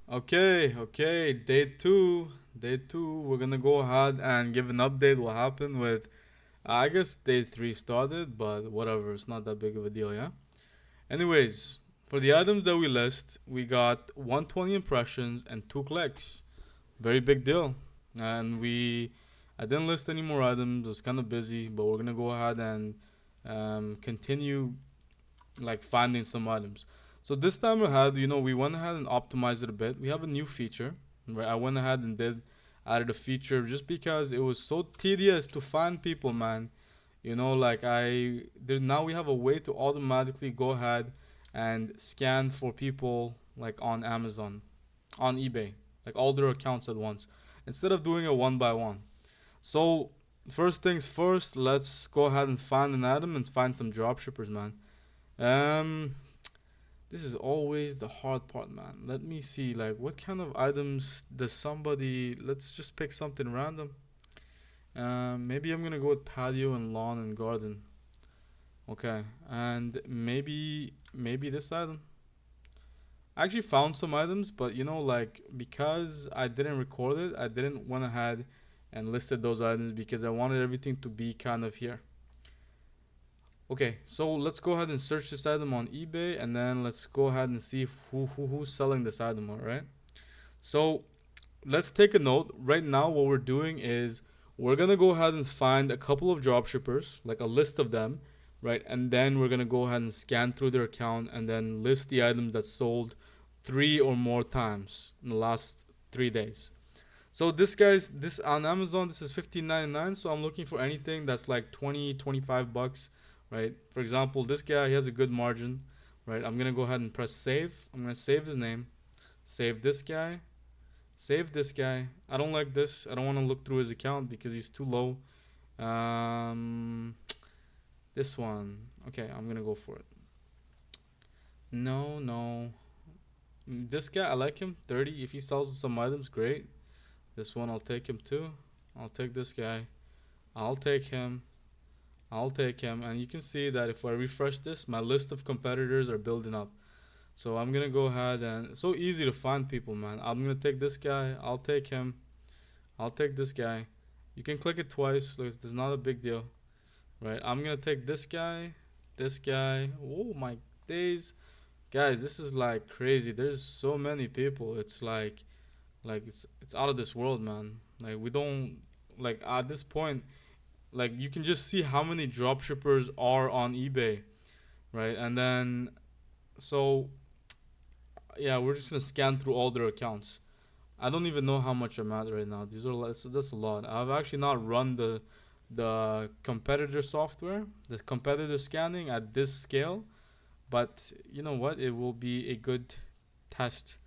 Okay, day two, we're gonna go ahead and give an update what happened with, I guess day three started, but whatever, it's not that big of a deal, yeah? Anyways, for the items that we list, we got 120 impressions and 2 clicks. Very big deal. And I didn't list any more items, I was kind of busy, but we're gonna go ahead and continue like finding some items. So this time ahead, we went ahead and optimized it a bit. We have a new feature, right? I went ahead and added a feature just because it was so tedious to find people, man. Like there now we have a way to automatically go ahead and scan for people like on Amazon, on eBay, like all their accounts at once, instead of doing it one by one. So first things first, let's go ahead and find an item and find some dropshippers, man. Um, this is always the hard part, man. Let me see, like, what kind of items does somebody. Let's just pick something random. Maybe I'm gonna go with patio and lawn and garden. Okay, and maybe this item. I actually found some items, but like because I didn't record it, I didn't went ahead and listed those items because I wanted everything to be kind of here. Okay, so let's go ahead and search this item on eBay, and then let's go ahead and see who's selling this item. All right. So let's take a note. Right now, what we're doing is we're gonna go ahead and find a couple of dropshippers, like a list of them, right? And then we're gonna go ahead and scan through their account and then list the items that sold three or more times in the last 3 days. So this on Amazon, this is 15.99. So I'm looking for anything that's like 20-25 bucks, right? For example, this guy, he has a good margin, right? I'm gonna go ahead and press save. I'm gonna save his name, save this guy, save this guy. I don't like this. I don't want to look through his account because he's too low. Um, this one. Okay, I'm gonna go for it. No, no. This guy, I like him. 30. If he sells some items, great. This one, I'll take him too. I'll take this guy. I'll take him. I'll take him. And you can see that if I refresh this, my list of competitors are building up. So I'm gonna go ahead and it's so easy to find people, man. I'm gonna take this guy. I'll take him. I'll take this guy. You can click it twice. Like, it's not a big deal, right? I'm gonna take this guy. This guy. Oh my days, guys! This is like crazy. There's so many people. It's like it's out of this world, man. Like we don't like at this point. Like you can just see how many dropshippers are on eBay, right? And then so yeah, we're just gonna scan through all their accounts. I don't even know how much I'm at right now. That's a lot. I've actually not run the competitor software, the competitor scanning at this scale, but you know what? It will be a good test.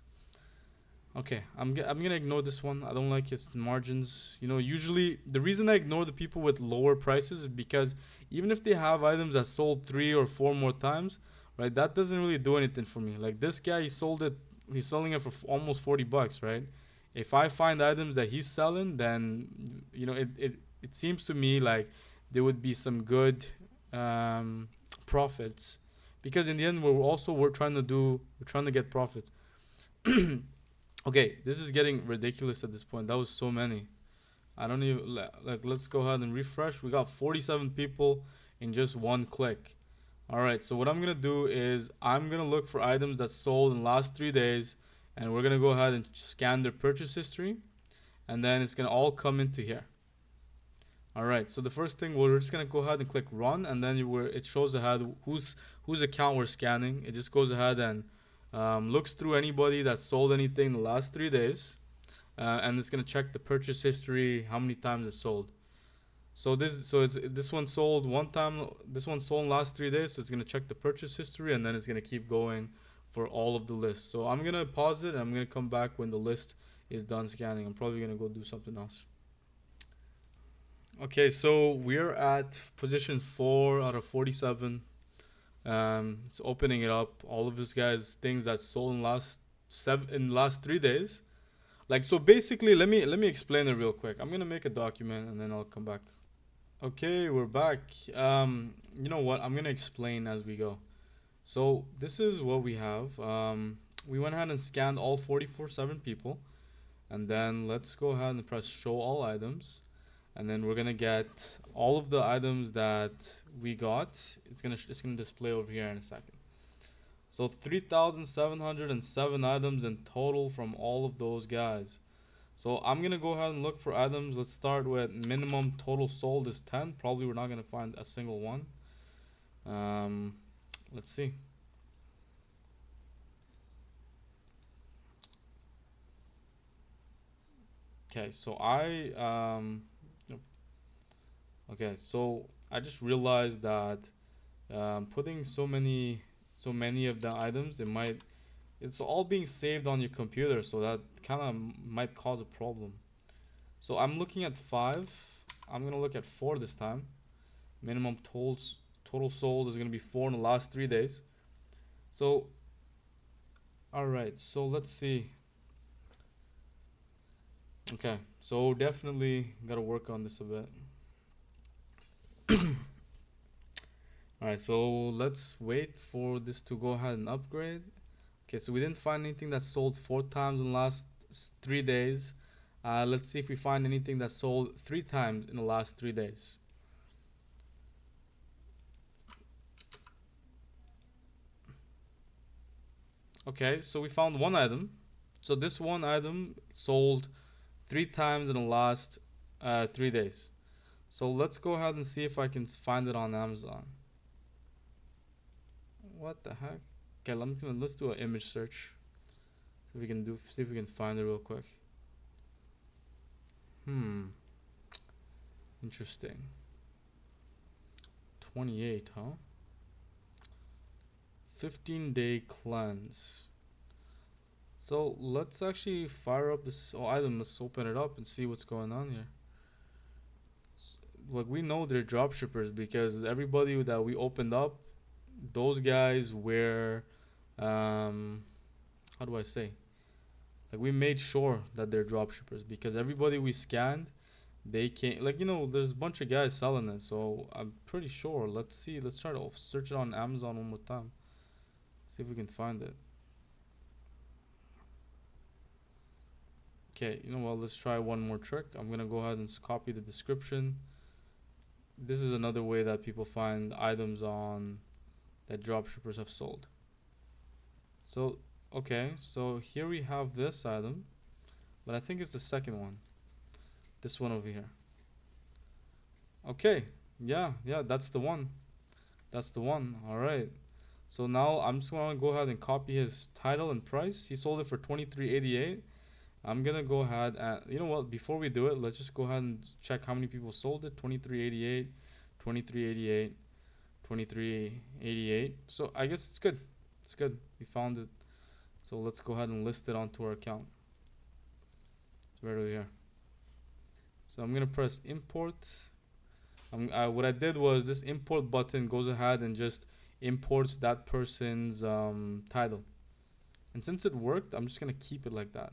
Okay, I'm gonna ignore this one. I don't like its margins. Usually the reason I ignore the people with lower prices is because even if they have items that sold three or four more times, right? That doesn't really do anything for me. Like this guy, he's selling it for almost 40 bucks, right? If I find items that he's selling, then it seems to me like there would be some good um, profits, because in the end we're trying to get profit. Okay, this is getting ridiculous at this point. That was so many. I don't even like. Let's go ahead and refresh. We got 47 people in just one click. All right. So what I'm gonna do is I'm gonna look for items that sold in the last 3 days, and we're gonna go ahead and scan their purchase history, and then it's gonna all come into here. All right. So the first thing we're just gonna go ahead and click run, and then it shows ahead whose account we're scanning. It just goes ahead and looks through anybody that sold anything in the last 3 days, and it's gonna check the purchase history, how many times it sold. This one sold one time. This one sold in the last 3 days, so it's gonna check the purchase history, and then it's gonna keep going for all of the lists. So I'm gonna pause it, and I'm gonna come back when the list is done scanning. I'm probably gonna go do something else. Okay, so we're at position 4 out of 47. It's opening it up. All of this guys things that sold in the last 3 days. Like so, basically, let me explain it real quick. I'm gonna make a document and then I'll come back. Okay, we're back. You know what? I'm gonna explain as we go. So this is what we have. we went ahead and scanned all 44.7 people, and then let's go ahead and press show all items, and then we're gonna get all of the items that we got. It's gonna display over here in a second. So 3,707 items in total from all of those guys. So I'm gonna go ahead and look for items. Let's start with minimum total sold is 10. Probably we're not gonna find a single one. Um, let's see. Okay, so okay, so I just realized that putting so many of the items, it's all being saved on your computer, so that kind of might cause a problem. So I'm looking at 5. I'm gonna look at 4 this time. Minimum total sold is gonna be 4 in the last 3 days. So all right, so let's see. Okay, so definitely gotta work on this a bit. All right, so let's wait for this to go ahead and upgrade. Okay, so we didn't find anything that sold 4 times in the last 3 days. Let's see if we find anything that sold 3 times in the last 3 days. Okay, so we found one item. So this one item sold 3 times in the last 3 days. So let's go ahead and see if I can find it on Amazon. What the heck? Okay, let's do an image search. See if we can find it real quick. Interesting. 28, huh? 15-day cleanse. So let's actually fire up this item. Let's open it up and see what's going on here. Like, we know they're dropshippers because everybody that we opened up, those guys were, how do I say? Like, we made sure that they're dropshippers because everybody we scanned, they can't, like, there's a bunch of guys selling it. So I'm pretty sure. Let's see. Let's try to search it on Amazon one more time. See if we can find it. Okay, you know what? Let's try one more trick. I'm gonna go ahead and copy the description. This is another way that people find items on that dropshippers have sold. So, okay, so here we have this item, but I think it's the second one. This one over here. Okay, yeah, that's the one. That's the one. All right. So now I'm just gonna go ahead and copy his title and price. He sold it for 23.88. I'm gonna go ahead and, you know what? Before we do it, let's just go ahead and check how many people sold it. 23.88, 23.88, 23.88. So I guess it's good. It's good. We found it. So let's go ahead and list it onto our account. It's right over here. So I'm gonna press import. What I did was this import button goes ahead and just imports that person's title. And since it worked, I'm just gonna keep it like that.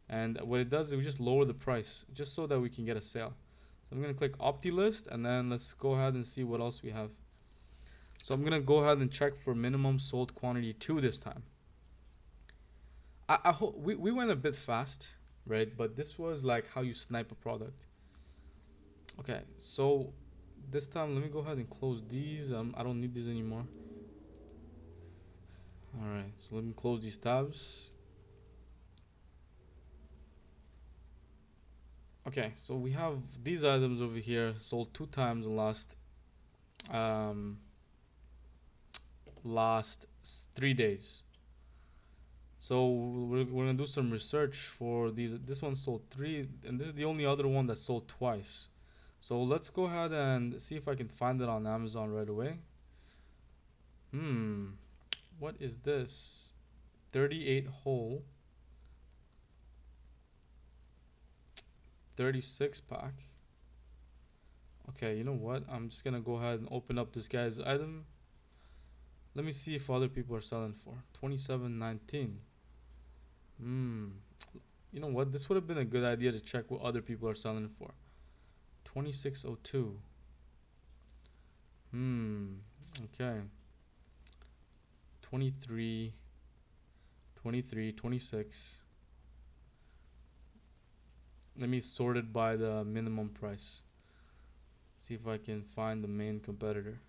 And what it does is we just lower the price just so that we can get a sale. So I'm gonna click OptiList, and then let's go ahead and see what else we have. So I'm gonna go ahead and check for minimum sold quantity 2 this time. I hope we went a bit fast, right? But this was like how you snipe a product. Okay, so this time let me go ahead and close these. I don't need these anymore. All right, so let me close these tabs. Okay, so we have these items over here sold 2 times in last 3 days. So we're gonna do some research for these. This one sold 3, and this is the only other one that sold twice. So let's go ahead and see if I can find it on Amazon right away. What is this? 38 whole, 36 pack. Okay, you know what? I'm just gonna go ahead and open up this guy's item. Let me see if other people are selling for 27.19. You know what? This would have been a good idea to check what other people are selling for. 26.02. Okay. 23. 23, 26. Let me sort it by the minimum price. See if I can find the main competitor.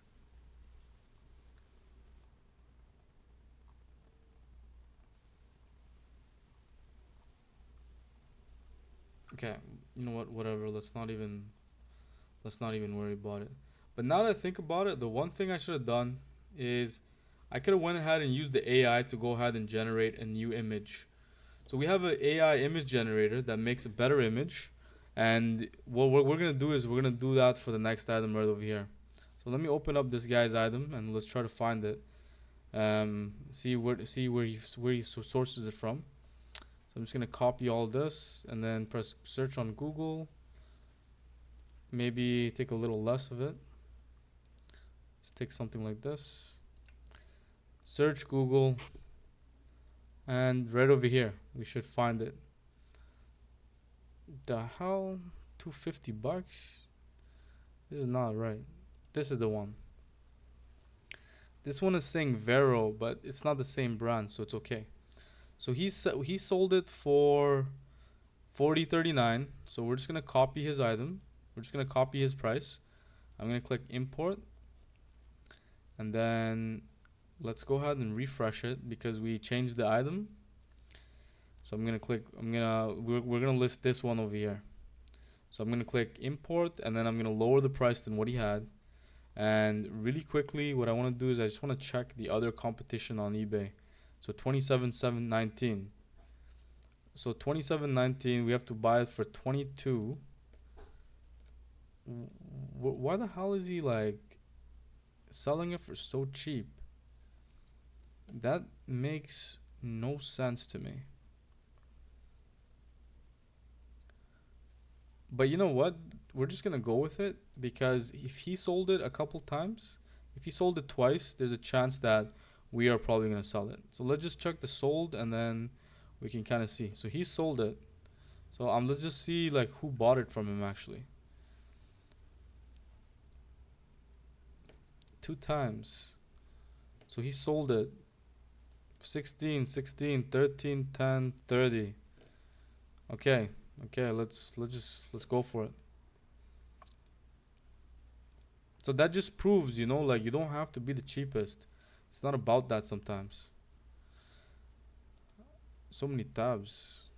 Okay, you know what? Whatever. Let's not even worry about it. But now that I think about it, the one thing I should have done is I could have went ahead and used the AI to go ahead and generate a new image. So we have an AI image generator that makes a better image. And what we're gonna do is we're gonna do that for the next item right over here. So let me open up this guy's item and let's try to find it. See where he sources it from. So I'm just gonna copy all this and then press search on Google. Maybe take a little less of it. Let's take something like this. Search Google, and right over here we should find it. The hell? $250? This is not right. This is the one. This one is saying Vero, but it's not the same brand, so it's okay. So he sold it for $40.39. So we're just gonna copy his item. We're just gonna copy his price. I'm gonna click import, and then let's go ahead and refresh it because we changed the item. So I'm gonna click. We're gonna list this one over here. So I'm gonna click import, and then I'm gonna lower the price than what he had. And really quickly, what I want to do is I just want to check the other competition on eBay. So 27,719. So 27.19, we have to buy it for 22. Why the hell is he like selling it for so cheap? That makes no sense to me. But you know what? We're just gonna go with it because if he sold it a couple times, if he sold it twice, there's a chance that we are probably gonna sell it. So let's just check the sold and then we can kind of see. So he sold it. So let's just see like who bought it from him actually. 2 times. So he sold it 16, 16, 13, 10, 30. Okay. Okay, let's go for it. So that just proves, like you don't have to be the cheapest. It's not about that sometimes. So many tabs.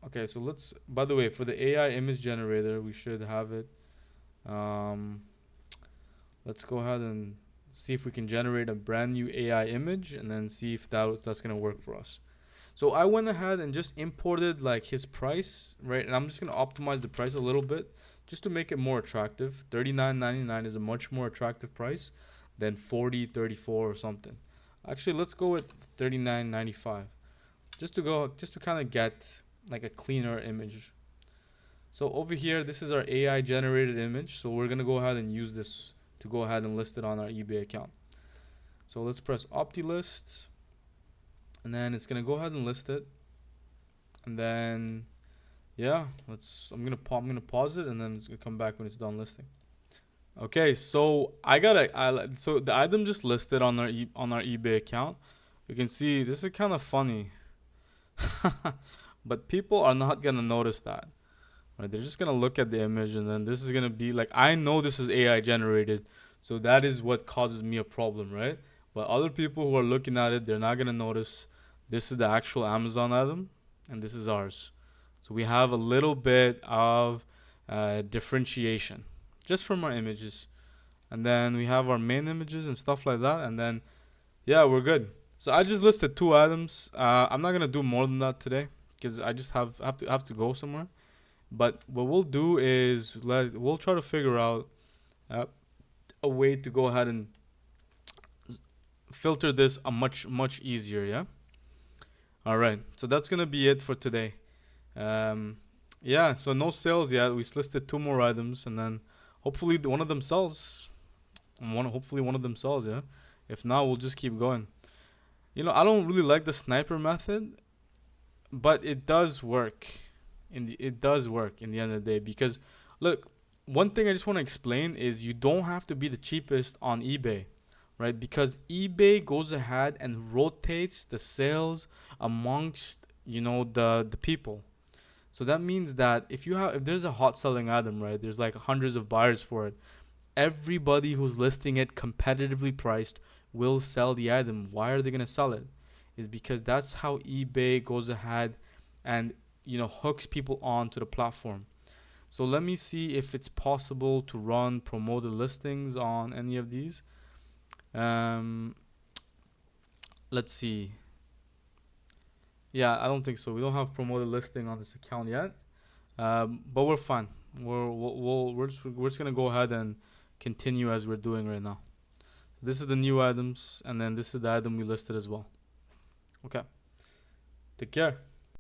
Okay, so by the way, for the AI image generator, we should have it. Let's go ahead and see if we can generate a brand new AI image and then see if that's going to work for us. So I went ahead and just imported like his price, right? And I'm just going to optimize the price a little bit just to make it more attractive. $39.99 is a much more attractive price than $40.34 or something. Actually, let's go with $39.95 just to kind of get like a cleaner image. So over here, this is our AI generated image. So we're going to go ahead and use this to go ahead and list it on our eBay account. So let's press OptiList. And then it's gonna go ahead and list it, and then yeah, I'm gonna pause it, and then it's gonna come back when it's done listing. Okay, so so the item just listed on our eBay account. You can see this is kind of funny, but people are not gonna notice that. Right? They're just gonna look at the image, and then this is gonna be like, I know this is AI generated, so that is what causes me a problem, right? But other people who are looking at it, they're not gonna notice this is the actual Amazon item, and this is ours. So we have a little bit of differentiation just from our images, and then we have our main images and stuff like that, and then yeah, we're good. So I just listed 2 items. I'm not gonna do more than that today because I just have to go somewhere. But what we'll do is we'll try to figure out a way to go ahead and filter this a much easier, yeah. All right, so that's gonna be it for today. Yeah, so no sales yet. We listed 2 more items, and then hopefully one of them sells. Hopefully one of them sells, yeah. If not, we'll just keep going. I don't really like the sniper method, but it does work. It does work in the end of the day because look, one thing I just want to explain is you don't have to be the cheapest on eBay. right? Because eBay goes ahead and rotates the sales amongst, the people. So that means that if there's a hot selling item, right? There's like hundreds of buyers for it. Everybody who's listing it competitively priced will sell the item. Why are they going to sell it? Is because that's how eBay goes ahead and hooks people onto the platform. So let me see if it's possible to run promoted listings on any of these. Um, let's see. Yeah, I don't think so. We don't have promoted listing on this account yet, but we're fine. We're just gonna go ahead and continue as we're doing right now. This is the new items, and then this is the item we listed as well. Okay, take care.